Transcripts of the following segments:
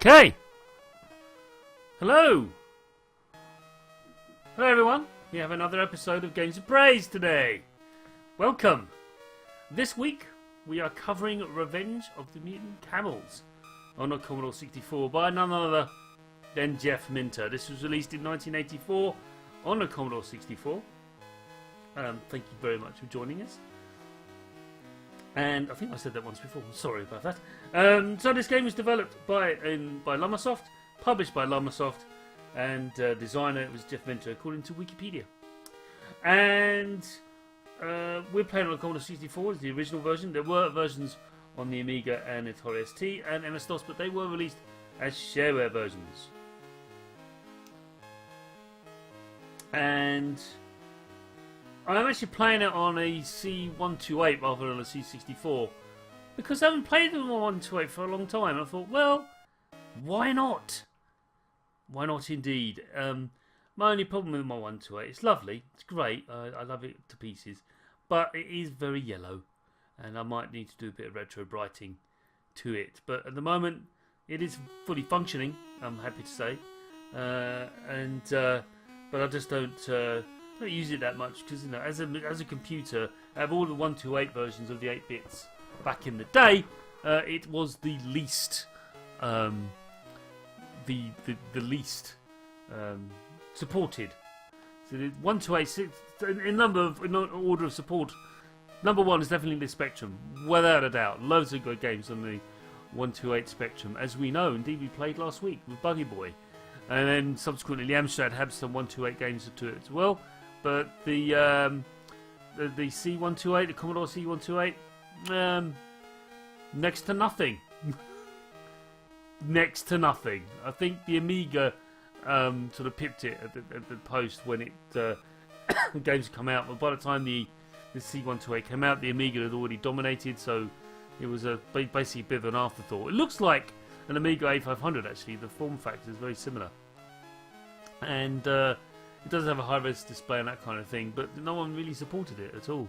Okay. Hello. Hello everyone. We have another episode of Games of Praise today. Welcome. This week we are covering Revenge of the Mutant Camels on a Commodore 64 by none other than Jeff Minter. This was released in 1984 on a Commodore 64. Thank you very much for joining us. And I think I said that once before. Sorry about that. So this game was developed by Llamasoft, published by Llamasoft, and designer it was Jeff Minter, according to Wikipedia. And we're playing on the Commodore 64 as the original version. There were versions on the Amiga and Atari ST and MS-DOS, but they were released as shareware versions. And I'm actually playing it on a C128 rather than a C64 because I haven't played it on a 128 for a long time. I thought, well, why not? Why not indeed? My only problem with my 128, it's lovely, it's great, I love it to pieces, but it is very yellow and I might need to do a bit of retro brighting to it. But at the moment, it is fully functioning, I'm happy to say, but I just don't use it that much because, you know, as a computer, out of all the 128 versions of the 8 bits back in the day, it was the least the least supported. So the 128 in order of support, number one is definitely the Spectrum, without a doubt. Loads of good games on the 128 Spectrum, as we know. Indeed, we played last week with Buggy Boy, and then subsequently the Amstrad had some 128 games to it as well. But the C128, the Commodore C128, next to nothing. Next to nothing. I think the Amiga sort of pipped it at the post when the games come out. But by the time the C128 came out, the Amiga had already dominated, so it was basically a bit of an afterthought. It looks like an Amiga A500 actually. The form factor is very similar, and it does have a high-res display and that kind of thing, but no one really supported it at all.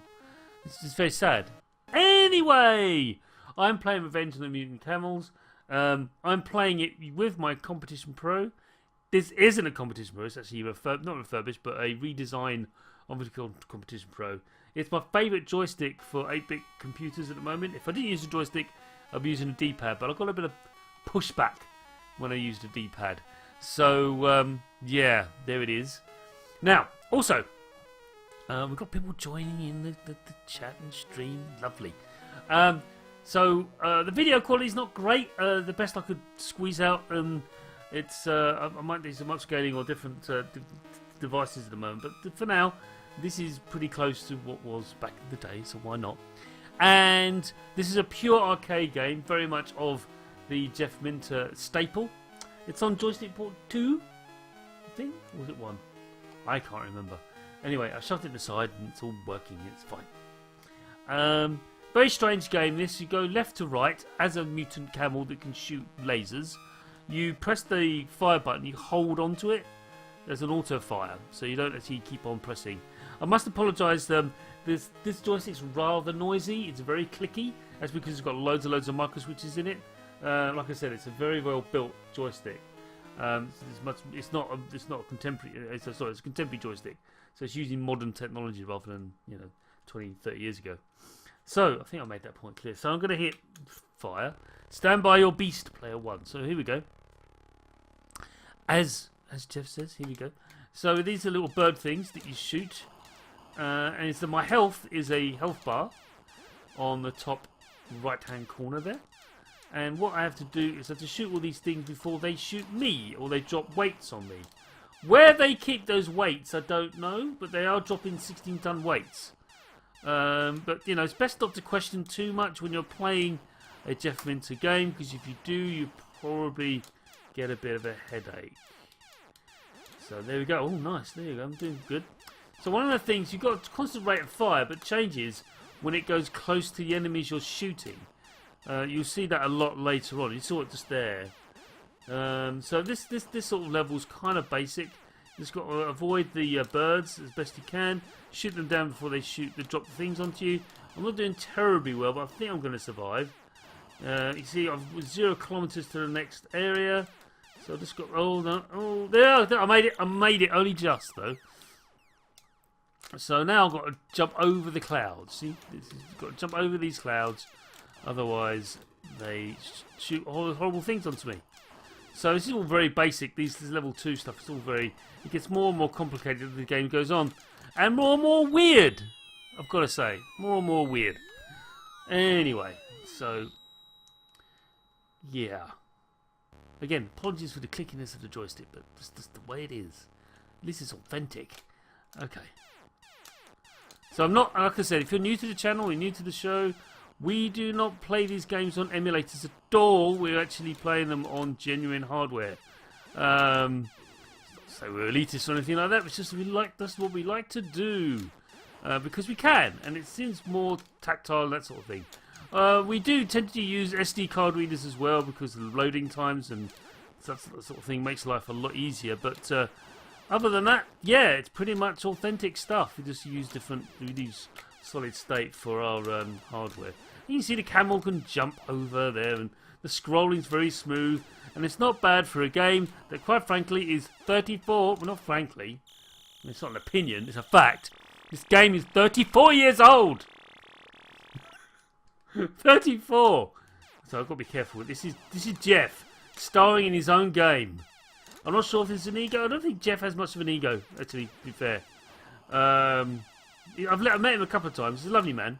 It's just very sad. Anyway, I'm playing Revenge of the Mutant Camels. I'm playing it with my Competition Pro. This isn't a Competition Pro, it's actually not refurbished, but a redesign of the Competition Pro. It's my favourite joystick for 8-bit computers at the moment. If I didn't use a joystick, I'd be using a D-pad, but I've got a bit of pushback when I used a D-pad. So, yeah, there it is. Now, also, we've got people joining in the chat and stream. Lovely. So the video quality is not great. The best I could squeeze out. It's I might need some upscaling or different devices at the moment. But for now, this is pretty close to what was back in the day. So why not? And this is a pure arcade game, very much of the Jeff Minter staple. It's on joystick port 2, I think, or was it 1? I can't remember. Anyway, I shoved it aside and it's all working. It's fine. Very strange game this. You go left to right as a mutant camel that can shoot lasers. You press the fire button, you hold onto it. There's an auto fire, so you don't actually keep on pressing. I must apologise, this joystick's rather noisy. It's very clicky. That's because it's got loads of micro switches in it. Like I said, it's a very well built joystick. It's not a contemporary. It's a contemporary joystick, so it's using modern technology rather than 20, 30 years ago. So I think I made that point clear. So I'm going to hit fire. Stand by your beast, player 1. So here we go. As Jeff says, here we go. So these are little bird things that you shoot, and so my health is a health bar on the top right-hand corner there. And what I have to do is I have to shoot all these things before they shoot me, or they drop weights on me. Where they kick those weights, I don't know, but they are dropping 16-ton weights. But, it's best not to question too much when you're playing a Jeff Minter game, because if you do, you probably get a bit of a headache. So there we go. Oh, nice. There you go. I'm doing good. So one of the things, you've got a constant rate of fire, but changes when it goes close to the enemies you're shooting. You'll see that a lot later on. You saw it just there. So this sort of level is kind of basic. You've just got to avoid the birds as best you can. Shoot them down before they drop the things onto you. I'm not doing terribly well, but I think I'm going to survive. You see, I've 0 kilometers to the next area. So I just got. Oh no! Oh, there! I made it! I made it only just though. So now I've got to jump over the clouds. See, got to jump over these clouds, otherwise they shoot horrible things onto me. So this is all very basic. This level 2 stuff is all very. It gets more and more complicated as the game goes on, and more weird. I've got to say, more and more weird. Anyway, so yeah. Again, apologies for the clickiness of the joystick, but it's just the way it is. At least it's authentic. Okay. So I'm not, like I said, if you're new to the channel, you're new to the show, we do not play these games on emulators at all. We're actually playing them on genuine hardware. So we're elitist or anything like that. It's just that's what we like to do because we can, and it seems more tactile, that sort of thing. We do tend to use SD card readers as well because of the loading times and that sort of thing makes life a lot easier. But other than that, yeah, it's pretty much authentic stuff. We just use we use solid state for our hardware. You can see the camel can jump over there, and the scrolling's very smooth, and it's not bad for a game that, quite frankly, is 34. Well, not frankly, it's not an opinion; it's a fact. This game is 34 years old. 34. So I've got to be careful. This is Jeff starring in his own game. I'm not sure if it's an ego. I don't think Jeff has much of an ego, actually, to be fair. I've met him a couple of times. He's a lovely man.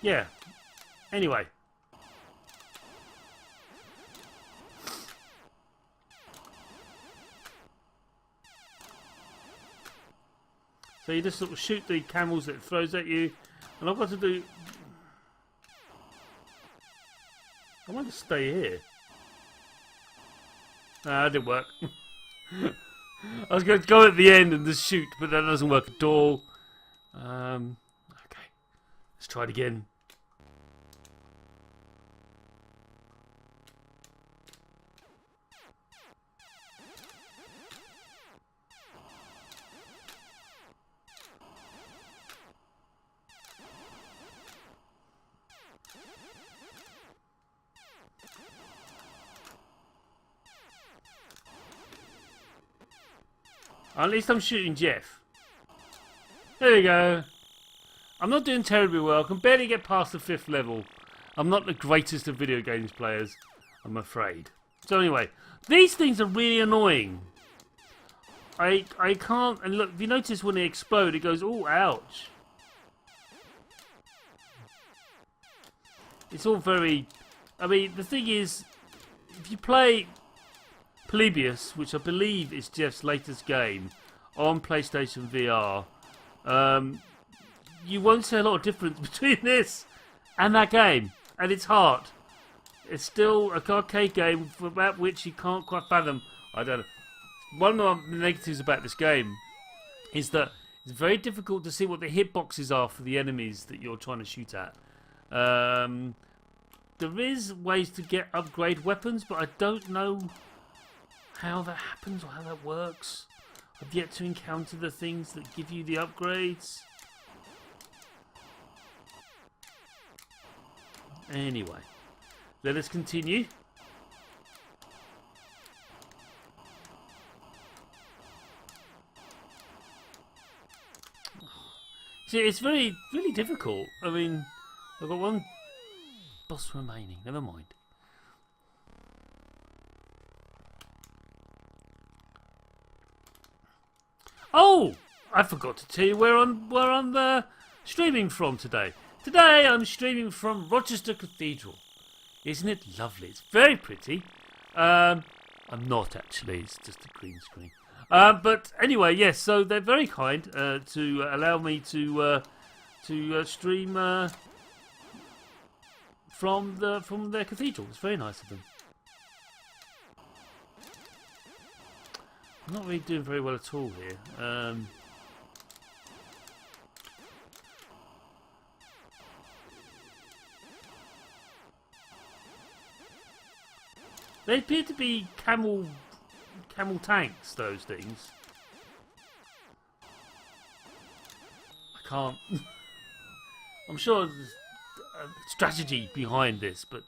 Yeah. Anyway. So you just sort of shoot the camels that it throws at you. And I've got to do... I want to stay here. Nah, that didn't work. I was going to go at the end and just shoot, but that doesn't work at all. Okay. Let's try it again. At least I'm shooting Jeff. There we go. I'm not doing terribly well. I can barely get past the 5th level. I'm not the greatest of video games players, I'm afraid. So anyway, these things are really annoying. I can't... And look, if you notice when they explode, it goes, oh, ouch. It's all very... I mean, the thing is, if you play... Polybius, which I believe is Jeff's latest game on PlayStation VR, you won't see a lot of difference between this and that game, and it's hard. It's still an arcade game about which you can't quite fathom. I don't know. One of the negatives about this game is that it's very difficult to see what the hitboxes are for the enemies that you're trying to shoot at. There is ways to upgrade weapons, but I don't know how that happens or how that works. I've yet to encounter the things that give you the upgrades. Anyway, let us continue. See, it's really difficult. I mean, I've got one boss remaining. Never mind. Oh, I forgot to tell you where I'm streaming from today. Today I'm streaming from Rochester Cathedral. Isn't it lovely? It's very pretty. I'm not actually. It's just a green screen. But anyway, yes. So they're very kind to allow me to stream from their cathedral. It's very nice of them. I'm not really doing very well at all here. They appear to be camel tanks, those things. can't. I'm sure there's a strategy behind this, but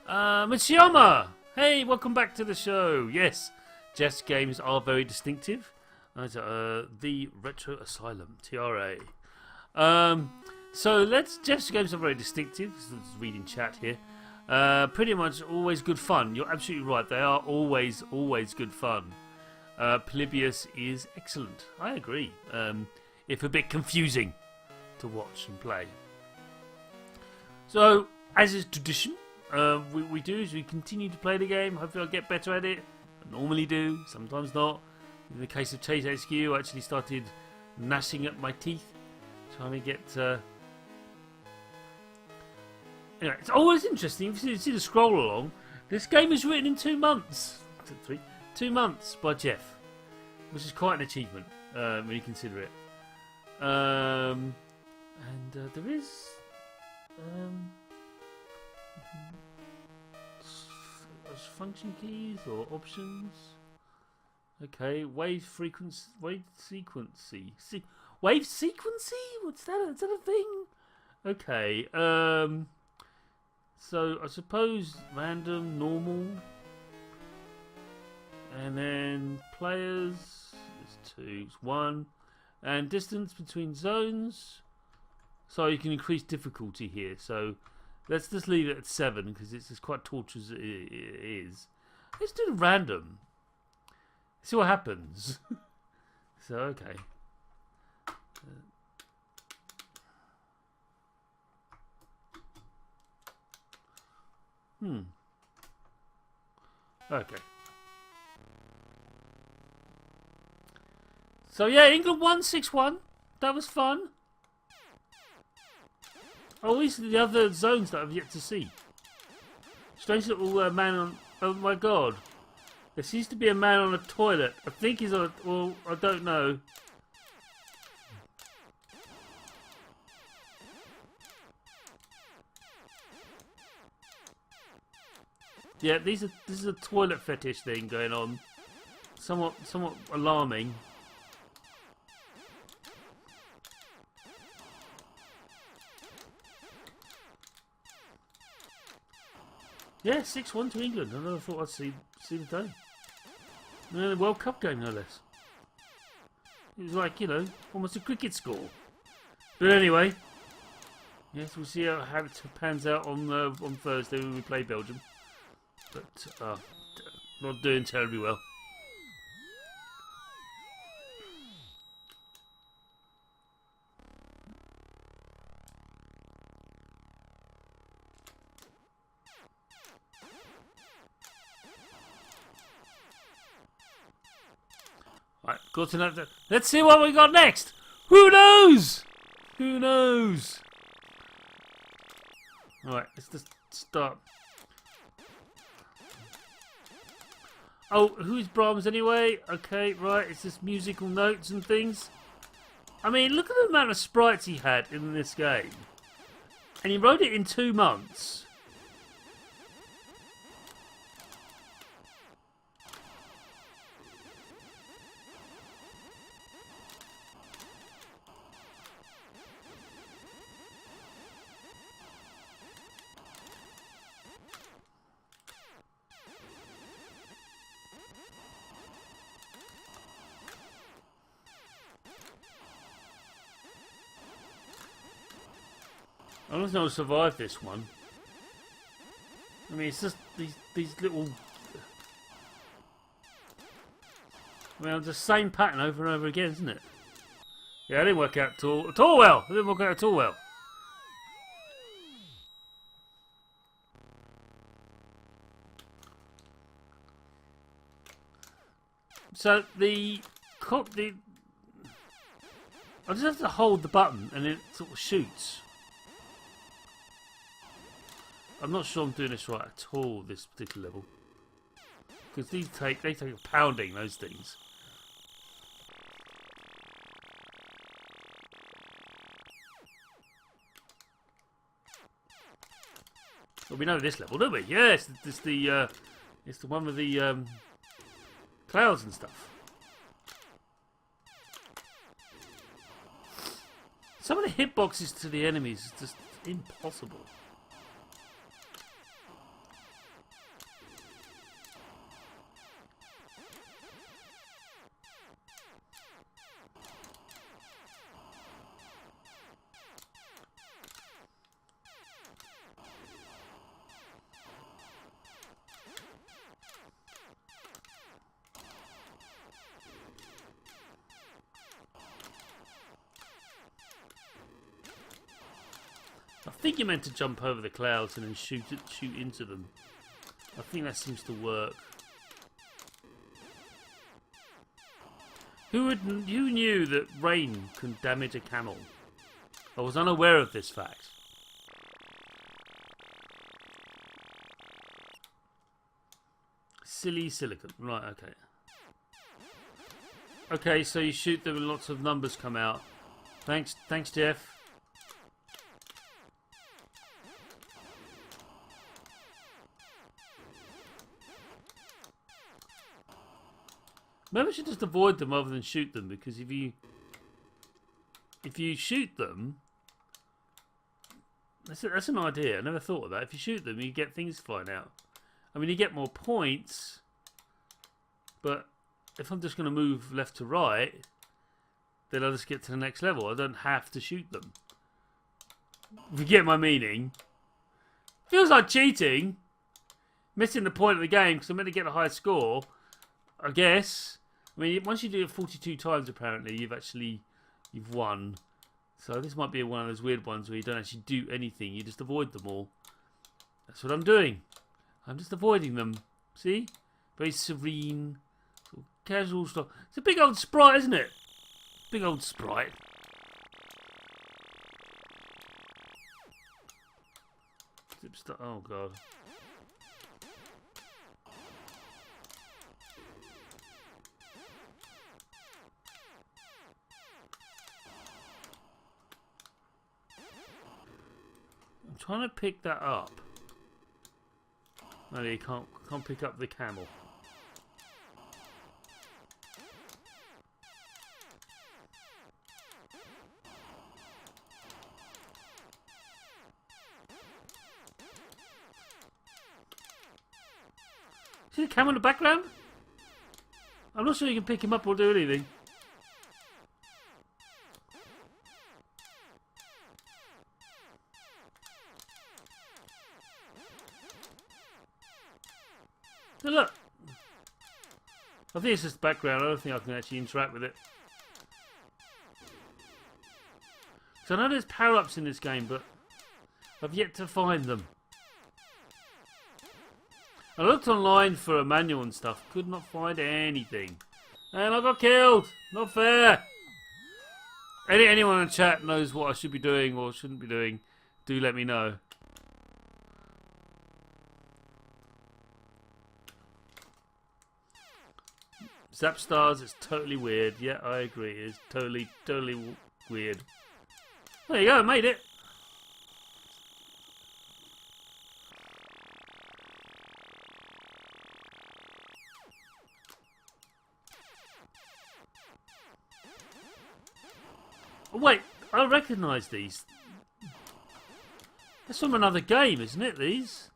Mitsuyama! Hey, welcome back to the show. Yes, Jeff's games are very distinctive. The Retro Asylum, TRA. So Jeff's games are very distinctive. Let's read in chat here. Pretty much always good fun. You're absolutely right. They are always good fun. Polybius is excellent. I agree. If a bit confusing to watch and play. So, as is tradition, we do is we continue to play the game. Hopefully I'll get better at it. I normally do, sometimes not. In the case of Chase HQ, I actually started gnashing up my teeth, trying to get... Anyway, it's always interesting. If you see the scroll along, this game was written in 2 months. 2 months by Jeff, which is quite an achievement when you consider it. And there is function keys or options. Okay, wave sequency. Wave sequency? What's that? Is that a thing? Okay. So I suppose random, normal. And then players is 2, it's 1, and distance between zones. So you can increase difficulty here. So let's just leave it at 7 because it's quite torturous. It is. Let's do the random. See what happens. So okay. Okay. So yeah, England won 6-1. That was fun. Oh, these are the other zones that I've yet to see. Strange little man on... Oh my god. There seems to be a man on a toilet. I think he's on a... Well, I don't know. Yeah, this is a toilet fetish thing going on. Somewhat alarming. Yeah, 6-1 to England. I never thought I'd see the day. And a World Cup game, no less. It was like, you know, almost a cricket score. But anyway, yes, we'll see how it pans out on Thursday when we play Belgium. But not doing terribly well. Right, got to know. Let's see what we got next. Who knows? Who knows? All right, let's just start. Oh, who's Brahms anyway? Okay, right, it's just musical notes and things. I mean, look at the amount of sprites he had in this game. And he wrote it in 2 months. I don't know if I'll survive this one. I mean, it's just these little... Well, the same pattern over and over again, isn't it? Yeah, it didn't work out at all well. It didn't work out at all well. So I just have to hold the button and it sort of shoots. I'm not sure I'm doing this right at all, this particular level. Because they take a pounding, those things. Well, we know this level, don't we? Yes, it's the one with the clouds and stuff. Some of the hitboxes to the enemies is just impossible. I think you're meant to jump over the clouds and then shoot into them. I think that seems to work. Who knew that rain can damage a camel? I was unaware of this fact. Silly silicon. Right, okay. Okay, so you shoot them and lots of numbers come out. Thanks, Jeff. Maybe I should just avoid them rather than shoot them, because if you shoot them, that's an idea. I never thought of that. If you shoot them, you get things flying out. I mean, you get more points, but if I'm just going to move left to right, then I'll just get to the next level. I don't have to shoot them. If you get my meaning. Feels like cheating. Missing the point of the game because I'm meant to get a high score, I guess. I mean, once you do it 42 times, apparently, you've won. So this might be one of those weird ones where you don't actually do anything. You just avoid them all. That's what I'm doing. I'm just avoiding them. See? Very serene. Sort of casual stuff. It's a big old sprite, isn't it? Big old sprite. Oh, God. I'm trying to pick that up. No, you can't pick up the camel. See the camel in the background? I'm not sure you can pick him up or do anything. So look, I think it's just background. I don't think I can actually interact with it. So I know there's power-ups in this game, but I've yet to find them. I looked online for a manual and stuff, could not find anything. And I got killed! Not fair! Anyone in chat knows what I should be doing or shouldn't be doing, do let me know. Zap Stars is totally weird. Yeah, I agree. It's totally weird. There you go, I made it. Oh, wait, I recognise these. That's from another game, isn't it, these?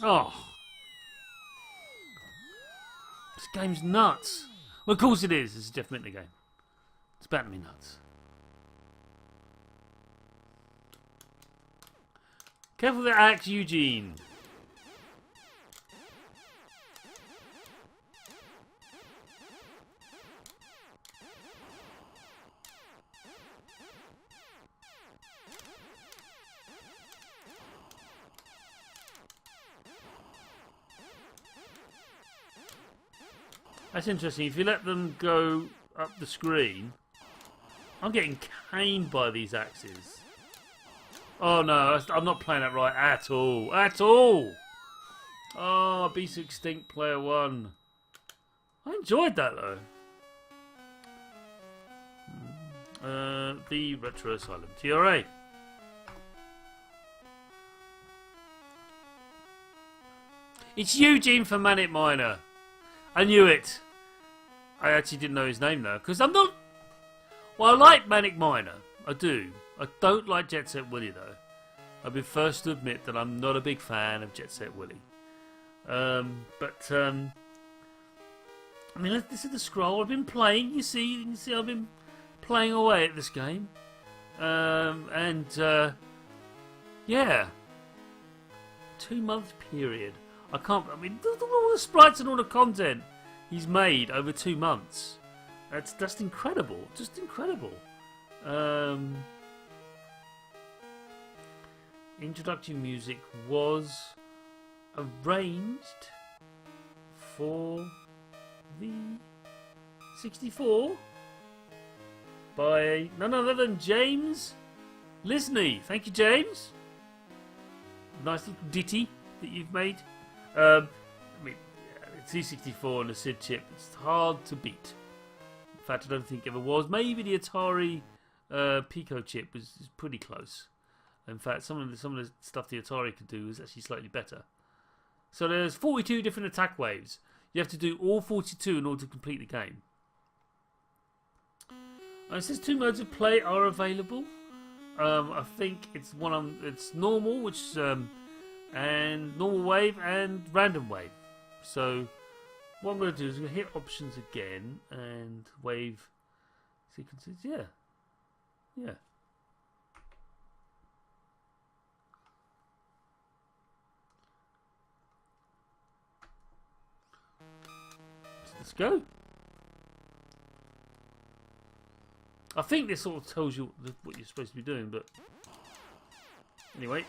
Oh. This game's nuts. Well, of course it is. It's a Jeff Minter game. It's batting me nuts. Careful with the axe, Eugene. That's interesting. If you let them go up the screen, I'm getting caned by these axes. Oh no, I'm not playing that right at all. At all! Oh, Beast Extinct Player 1. I enjoyed that though. The Retro Asylum. TRA. It's Eugene from Manic Miner. I knew it. I actually didn't know his name though, because I'm not... Well, I like Manic Miner. I do. I don't like Jet Set Willy though. I'll be first to admit that I'm not a big fan of Jet Set Willy. I mean, this is the scroll. I've been playing. You can see I've been playing away at this game. Yeah. 2-month period. I mean, all the sprites and all the content he's made over 2 months. That's just incredible. Just incredible. Introductory music was arranged for the 64 by none other than James Lisney. Thank you, James. Nice little ditty that you've made. I mean, C64 and the SID chip, it's hard to beat. In fact, I don't think it ever was. Maybe the Atari Pico chip is pretty close. In fact, some of the stuff the Atari could do is actually slightly better. So there's 42 different attack waves. You have to do all 42 in order to complete the game. It says 2 modes of play are available. I think it's it's normal, which and normal wave and random wave. So what I'm going to do is I'm going to hit options again and wave sequences. Yeah. So let's go. I think this sort of tells you what you're supposed to be doing, but anyway.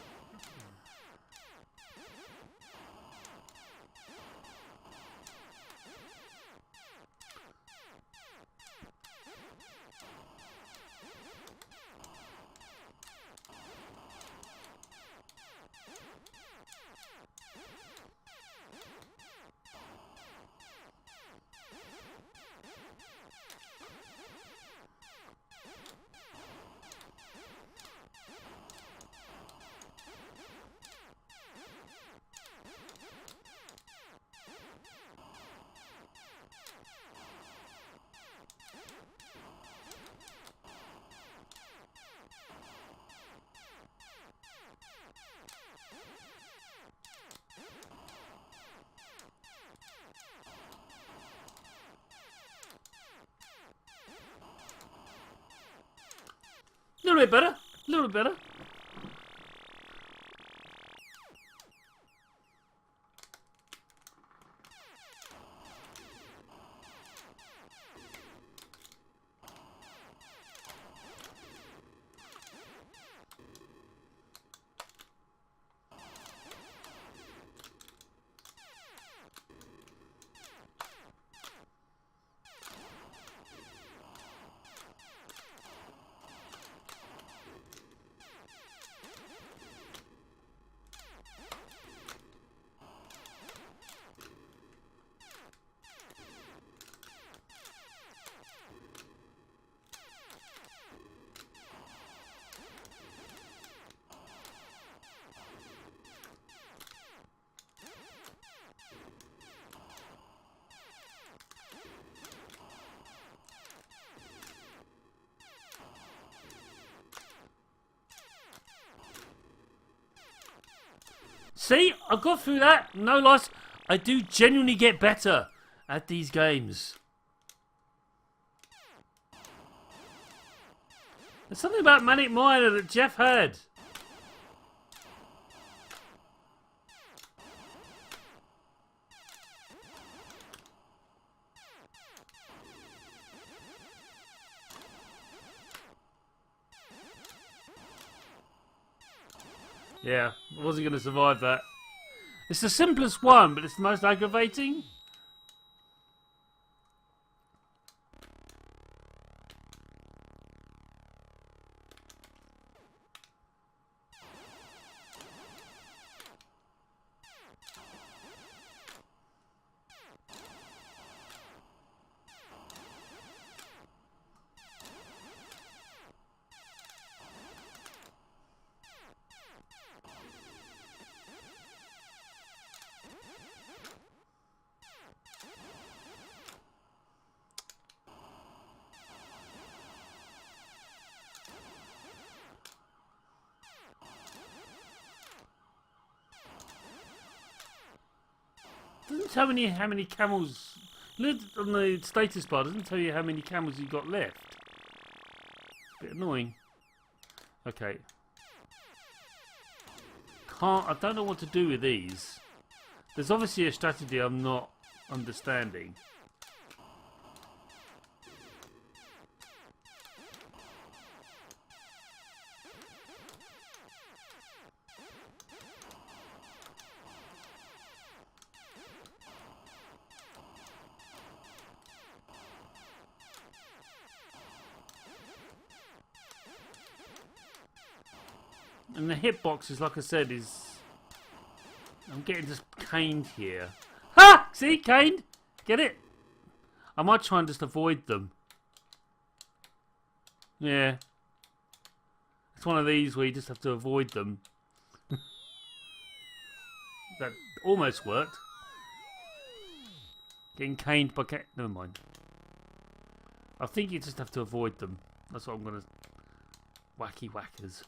A little bit better. A little bit better. See, I got through that. No loss. I do genuinely get better at these games. There's something about Manic Miner that Jeff had. Yeah, I wasn't going to survive that. It's the simplest one, but it's the most aggravating. Doesn't tell me how many camels. Look on the status bar. Doesn't tell you how many camels you've got left. Bit annoying. Okay. I don't know what to do with these. There's obviously a strategy I'm not understanding. And the hitboxes, like I said, is... I'm getting just caned here. Ha! See? Caned? Get it? I might try and just avoid them. Yeah. It's one of these where you just have to avoid them. That almost worked. Getting caned by never mind. I think you just have to avoid them. That's what I'm going to... Wacky whackers.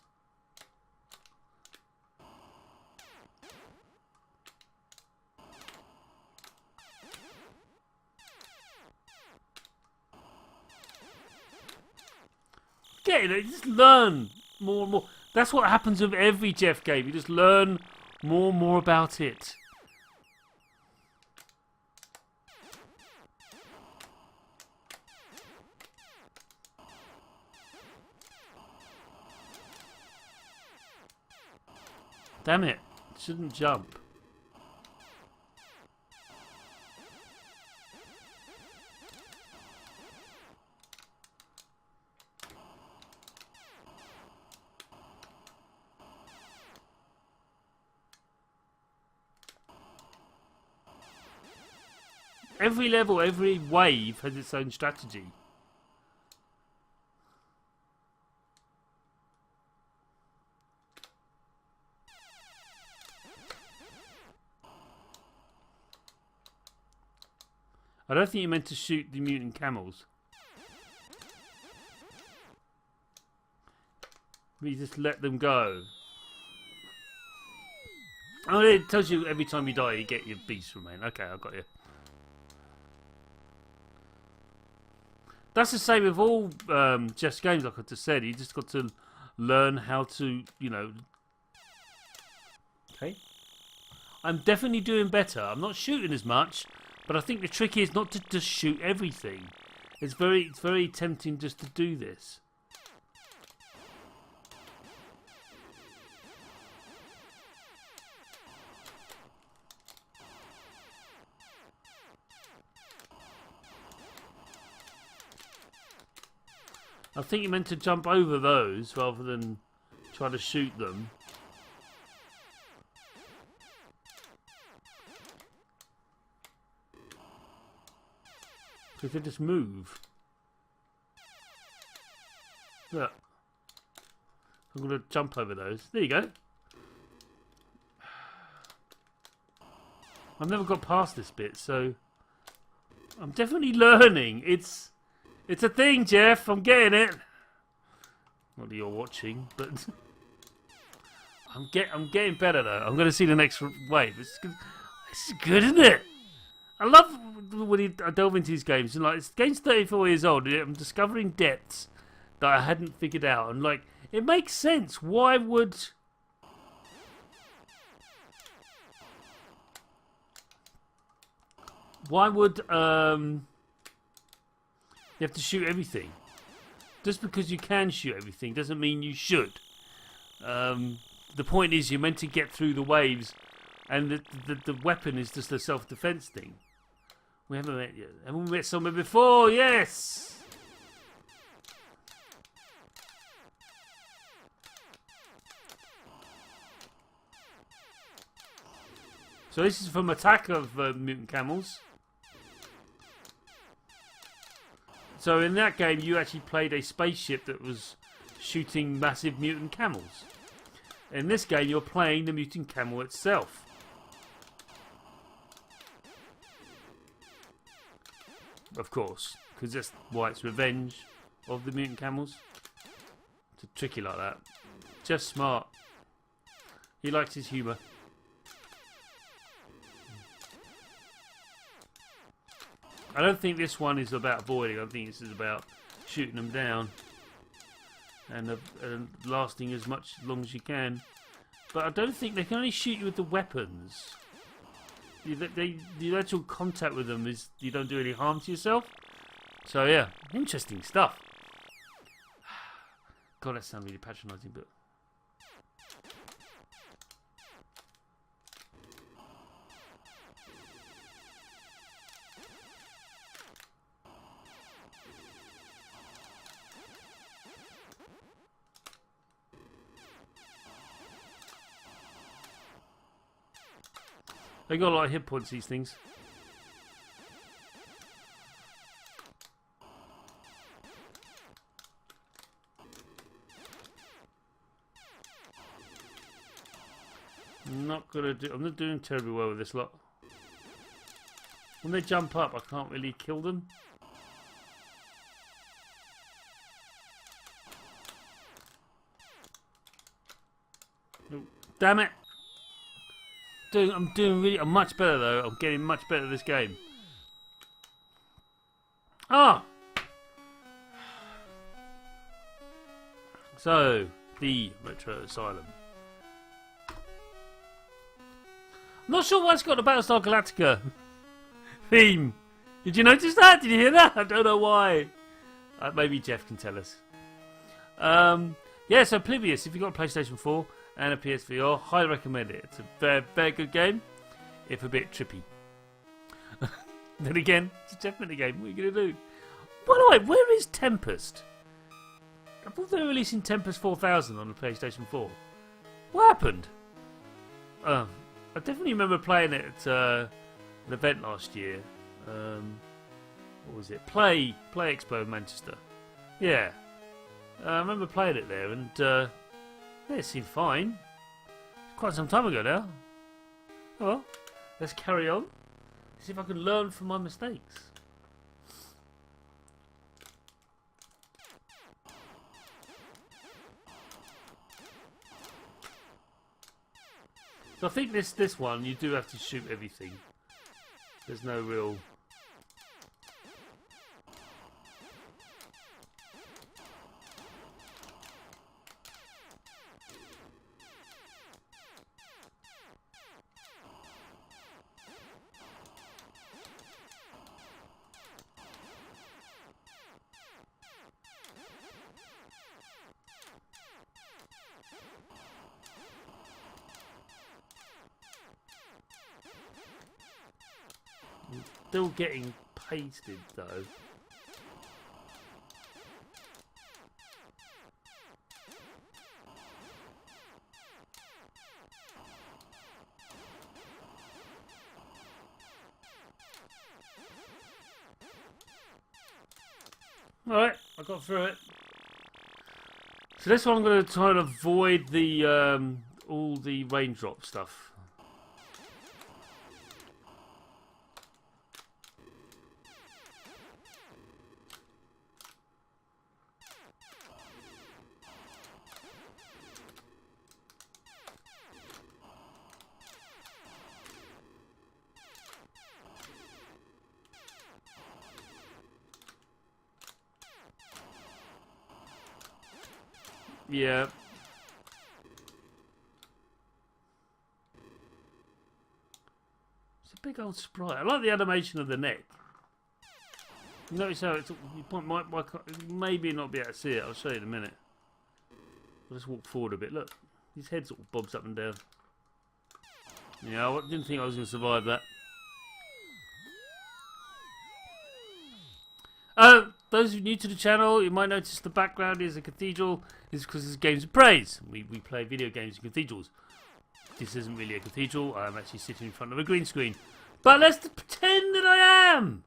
Get it, just learn more and more. That's what happens with every Jeff game. You just learn more and more about it. Damn it. Shouldn't jump. Every level, every wave has its own strategy. I don't think you're meant to shoot the mutant camels. You just let them go. Oh, it tells you every time you die you get your beast remain. Okay, I've got you. That's the same with all Jeff's games, like I just said. You just got to learn how to, you know... Okay. I'm definitely doing better. I'm not shooting as much, but I think the trick is not to just shoot everything. It's very tempting just to do this. I think you're meant to jump over those rather than try to shoot them. Because they just move. Look. I'm going to jump over those. There you go. I've never got past this bit, so... I'm definitely learning. It's a thing, Jeff. I'm getting it. Not that you're watching, but I'm getting better though. I'm going to see the next wave. This is good, isn't it? I love when I delve into these games. And like, this game's 34 years old. And I'm discovering depths that I hadn't figured out. And like, it makes sense. Why would you have to shoot everything? Just because you can shoot everything doesn't mean you should. The point is you're meant to get through the waves, and the weapon is just a self-defense thing. We haven't met yet. Haven't we met somewhere before? Yes! So this is from Attack of Mutant Camels. So in that game, you actually played a spaceship that was shooting massive mutant camels. In this game, you're playing the mutant camel itself. Of course, because that's why it's revenge of the mutant camels. To trick you like that. Just smart. He likes his humour. I don't think this one is about avoiding. I think this is about shooting them down and lasting as long as you can. But I don't think they can only shoot you with the weapons. The actual contact with them is you don't do any harm to yourself. So yeah, interesting stuff. God, that sounds really patronising, but. They got a lot of hit points, these things. I'm not doing terribly well with this lot. When they jump up, I can't really kill them. Oh, damn it! I'm much better though. I'm getting much better at this game. Ah! So, the Retro Asylum. I'm not sure why it's got the Battlestar Galactica theme. Did you notice that? Did you hear that? I don't know why. Maybe Jeff can tell us. Yeah, so Oblivious, if you've got a PlayStation 4 and a PSVR, highly recommend it. It's a very, very good game, if a bit trippy. Then again, it's a definitely game. What are you going to do? By the way, where is Tempest? I thought they were releasing Tempest 4000 on the PlayStation 4. What happened? I definitely remember playing it at an event last year. What was it? Play Expo in Manchester. Yeah. I remember playing it there, and yeah, it seemed fine. Quite some time ago now. Oh well, let's carry on. See if I can learn from my mistakes. So I think this one you do have to shoot everything. There's no real. Still getting pasted though. Alright, I got through it. So this one I'm going to try and avoid the all the raindrop stuff. Yeah. It's a big old sprite. I like the animation of the neck. You notice how it's maybe not be able to see it. I'll show you in a minute. I'll just walk forward a bit. Look, his head sort of bobs up and down. Yeah, I didn't think I was going to survive that. Those of you new to the channel, you might notice the background is a cathedral. Is because it's games of praise. We play video games in cathedrals. This isn't really a cathedral. I'm actually sitting in front of a green screen. But let's pretend that I am.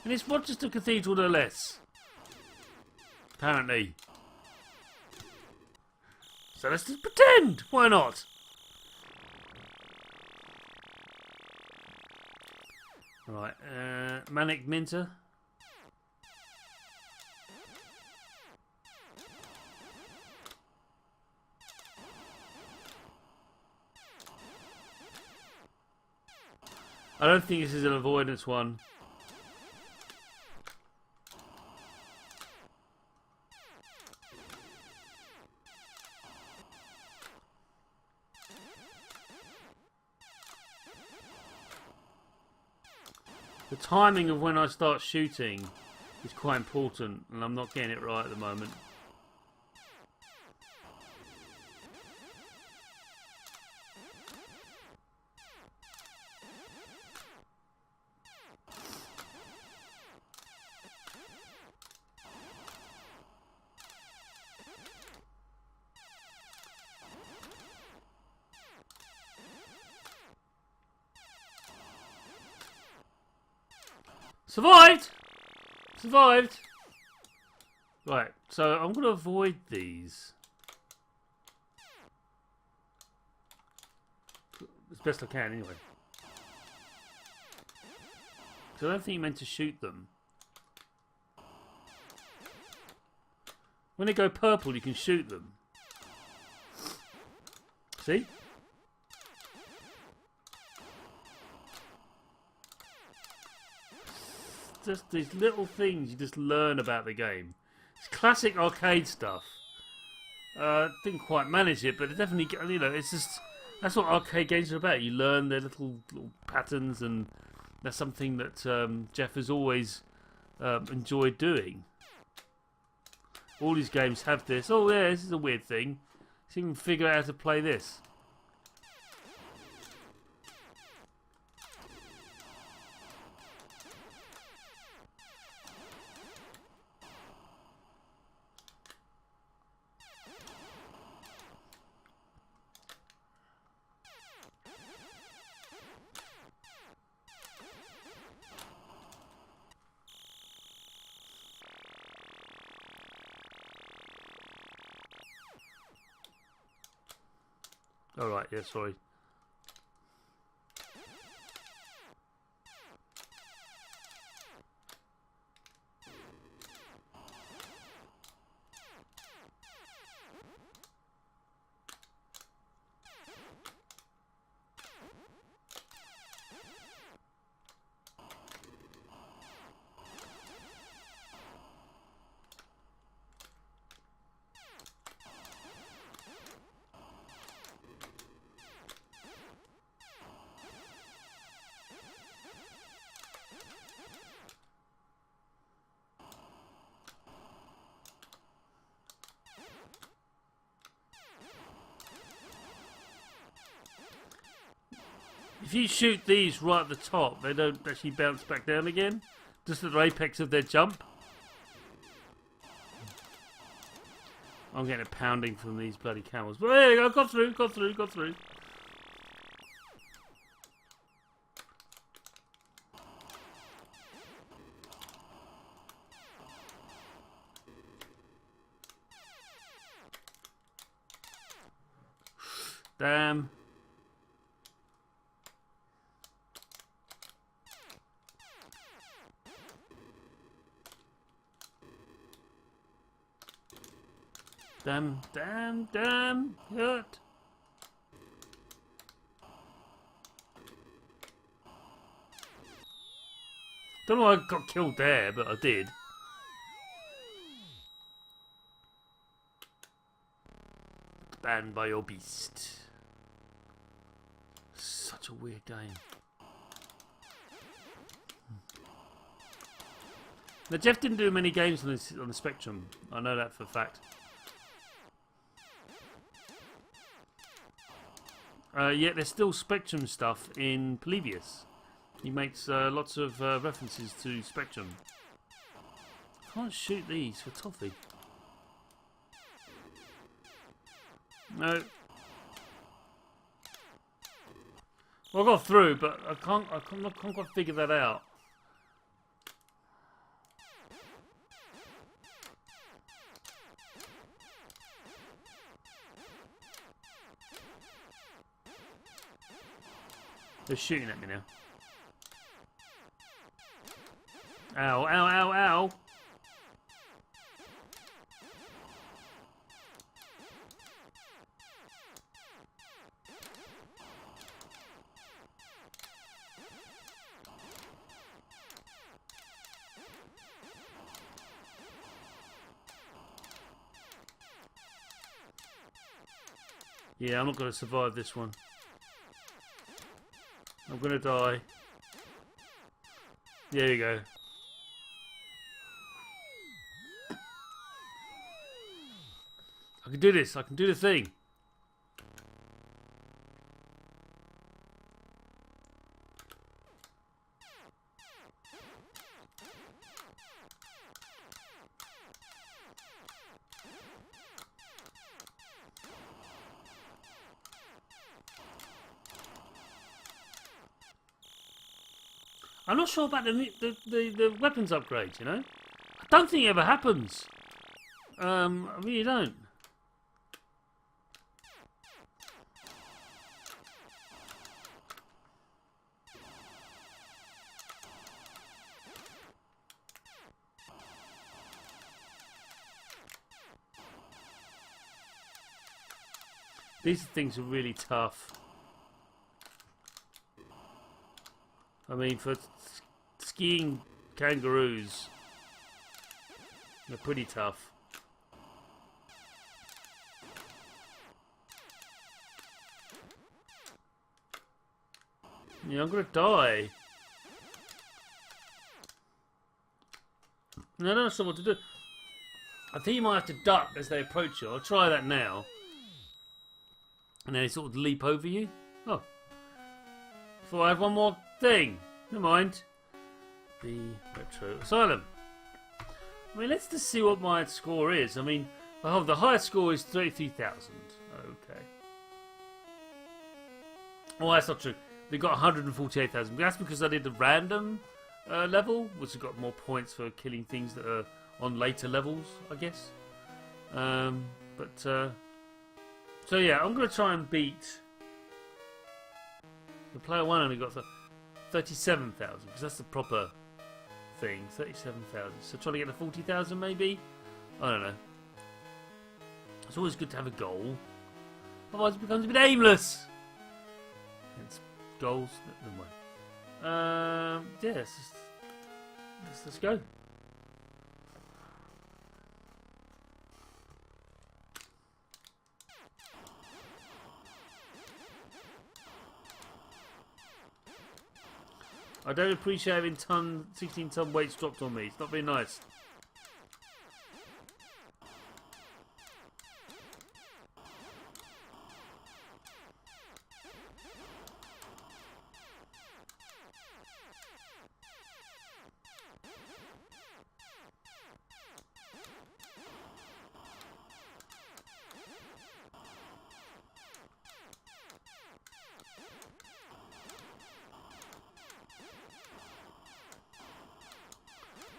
And it's not just a cathedral, no less. Apparently. So let's just pretend. Why not? Alright, Manic Minter. I don't think this is an avoidance one. The timing of when I start shooting is quite important, and I'm not getting it right at the moment. Survived! Survived! Right, so I'm going to avoid these as best I can anyway. So I don't think you meant to shoot them. When they go purple, you can shoot them. See? Just these little things you just learn about the game. It's classic arcade stuff. Didn't quite manage it, but it definitely, you know, it's just, that's what arcade games are about. You learn their little patterns, and that's something that Jeff has always enjoyed doing. All these games have this. Oh yeah, this is a weird thing. So you can figure out how to play this. Alright, yeah, sorry. If you shoot these right at the top, they don't actually bounce back down again. Just at the apex of their jump. I'm getting a pounding from these bloody camels. But there you go, got through, got through, got through. Damn. Damn, damn, damn, hurt. Don't know why I got killed there, but I did. Banned by your beast. Such a weird game. Now, Jeff didn't do many games on the Spectrum. I know that for a fact. Yet there's still Spectrum stuff in Polybius. He makes lots of references to Spectrum. I can't shoot these for toffee. No. Well, I got through, but I can't quite figure that out. They're shooting at me now. Ow, ow, ow, ow. Yeah, I'm not going to survive this one. I'm going to die. There you go. I can do this. I can do the thing. I'm not sure about the weapons upgrade, you know? I don't think it ever happens. I really don't. These things are really tough. I mean, for skiing kangaroos, they're pretty tough. Yeah, I'm gonna die. And I don't know what to do. I think you might have to duck as they approach you. I'll try that now. And then they sort of leap over you. Oh. Thought I had one more thing. Never mind. The retro asylum. I mean, let's just see what my score is. I mean, oh, the highest score is 33,000. Okay. Oh, that's not true. They got 148,000. That's because I did the random level, which has got more points for killing things that are on later levels, I guess. So yeah, I'm going to try and beat... The player one only got 37,000, because that's the proper thing. 37,000. So try to get to 40,000 maybe? I don't know. It's always good to have a goal. Otherwise it becomes a bit aimless. It's goals. Never mind. Yeah, let's go. I don't appreciate having 16-ton weights dropped on me. It's not very nice.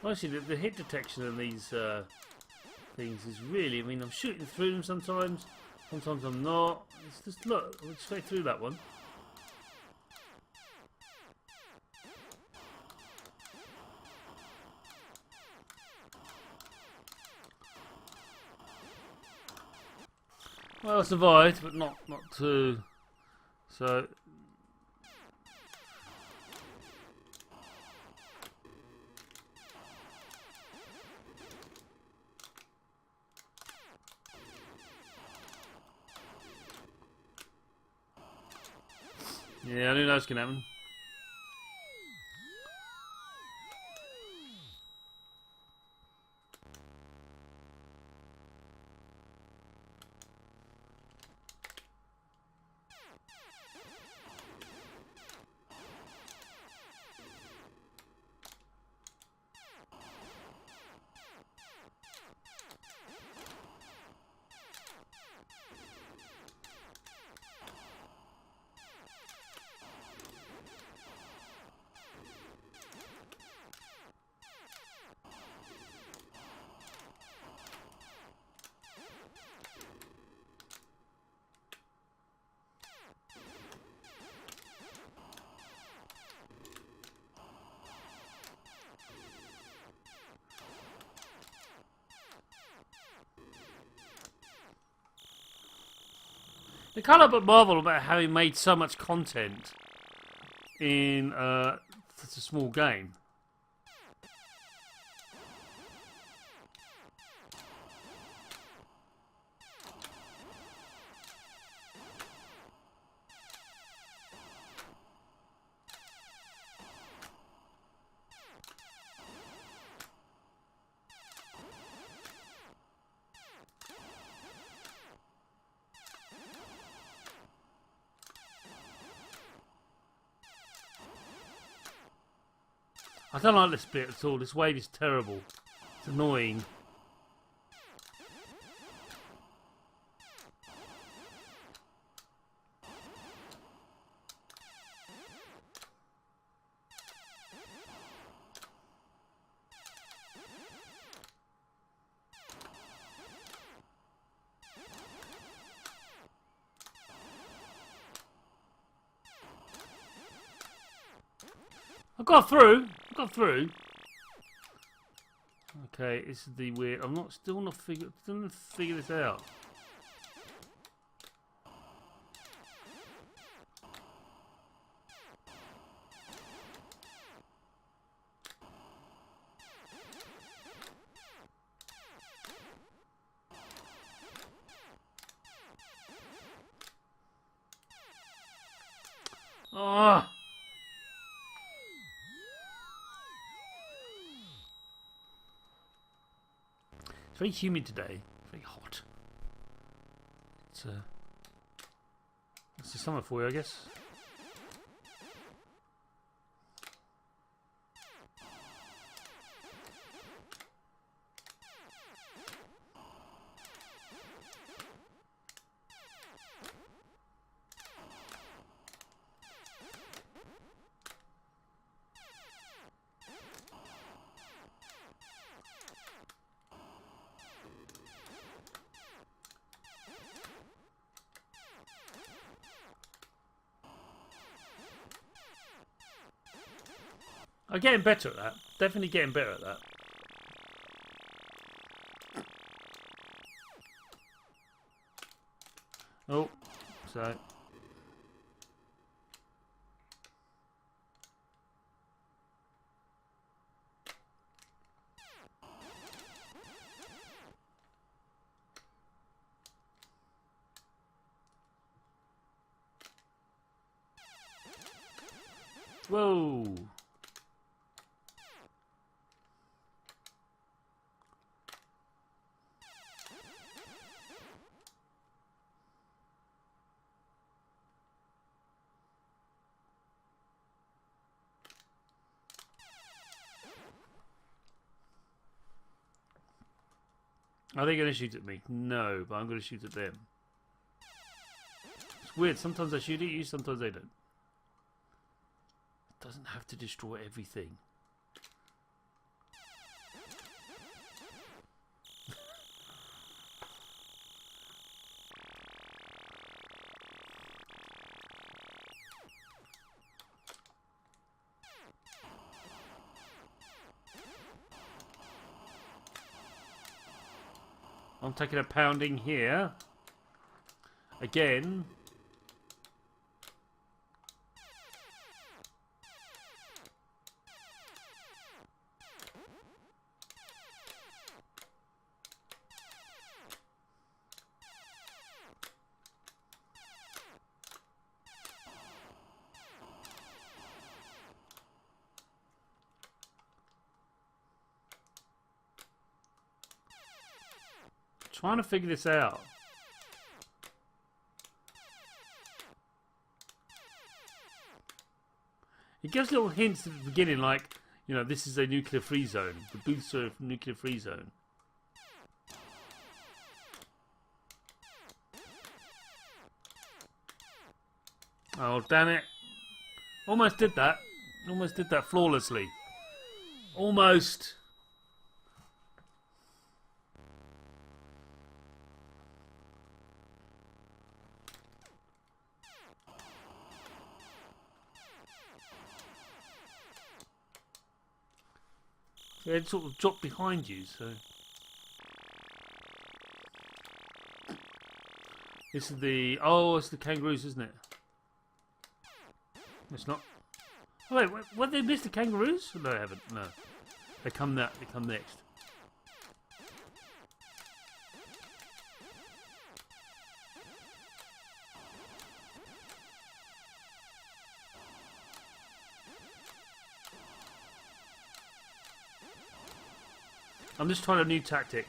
Honestly, the hit detection on these things is really... I mean, I'm shooting through them sometimes. Sometimes I'm not. It's just, look, I went straight through that one. Well, I survived, but not too... So... Yeah, I knew that was going to happen. They can't help but marvel about how he made so much content in such a small game. I don't like this bit at all. This wave is terrible. It's annoying. I got through. I got through. Okay, this is the weird. I'm still not figure this out. Ah. It's very humid today. Very hot. It's the summer for you, I guess. I'm getting better at that. Definitely getting better at that. Oh, so. Whoa. Are they going to shoot at me? No, but I'm going to shoot at them. It's weird. Sometimes I shoot at you, sometimes they don't. It doesn't have to destroy everything. I'm taking a pounding here. Again. Trying to figure this out. It gives little hints at the beginning, like, you know, this is a nuclear-free zone. The booths are a nuclear-free zone. Oh, damn it. Almost did that. Almost did that flawlessly. Almost. It sort of dropped behind you, so. This is the. Oh, it's the kangaroos, isn't it? It's not. Oh, wait, what? They missed the kangaroos? No, they haven't. No. They come that. They come next. I'm just trying a new tactic.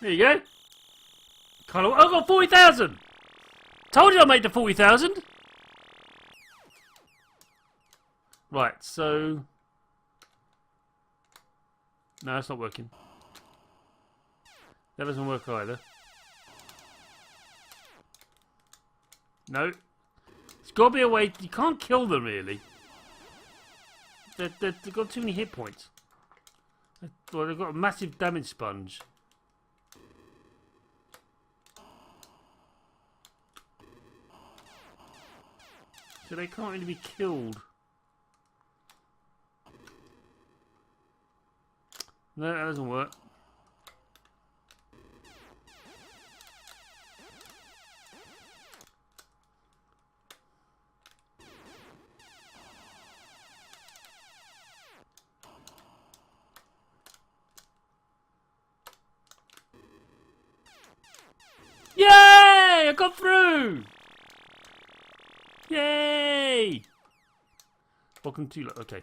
There you go. Kind of. I got 40,000. Told you I made the 40,000. Right. So. No, it's not working. That doesn't work either. No. There's got to be a way. You can't kill them really. They've got too many hit points. Well, they've got a massive damage sponge. So they can't really be killed. No, that doesn't work. Yay! I got through! Yay! Welcome to... Okay.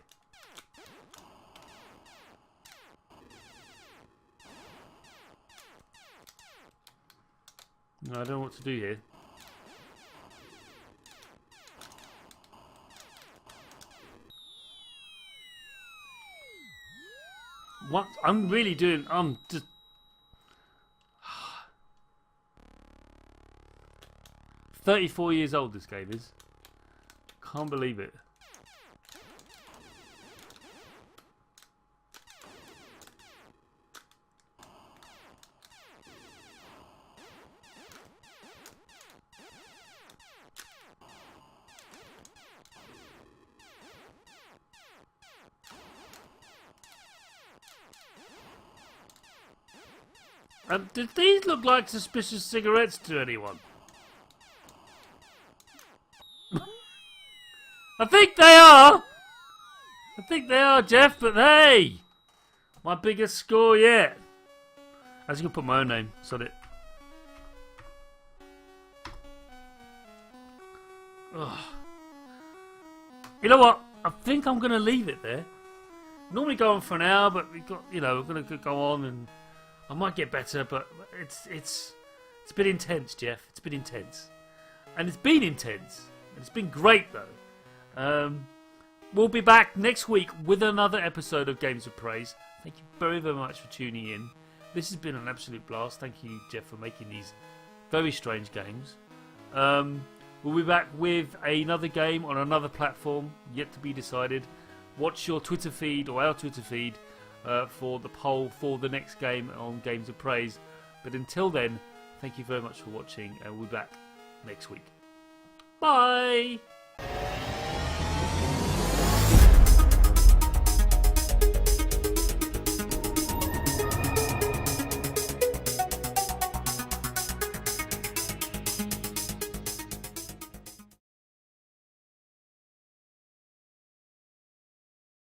No, I don't know what to do here. What? I'm really doing... I'm just... 34 years old this game is. Can't believe it. Did these look like suspicious cigarettes to anyone? I think they are! I think they are, Jeff, but hey! My biggest score yet. I was going to put my own name, sod it. Ugh. You know what? I think I'm going to leave it there. Normally go on for an hour, but we've got, you know, we're going to go on and I might get better, but it's been intense, Jeff. It's been intense. And it's been intense. And it's been great, though. We'll be back next week with another episode of Games of Praise. Thank you very, very much for tuning in. This has been an absolute blast. Thank you, Jeff, for making these very strange games. We'll be back with another game on another platform, yet to be decided. Watch your Twitter feed or our Twitter feed for the poll for the next game on Games of Praise. But until then, thank you very much for watching, and we'll be back next week. Bye!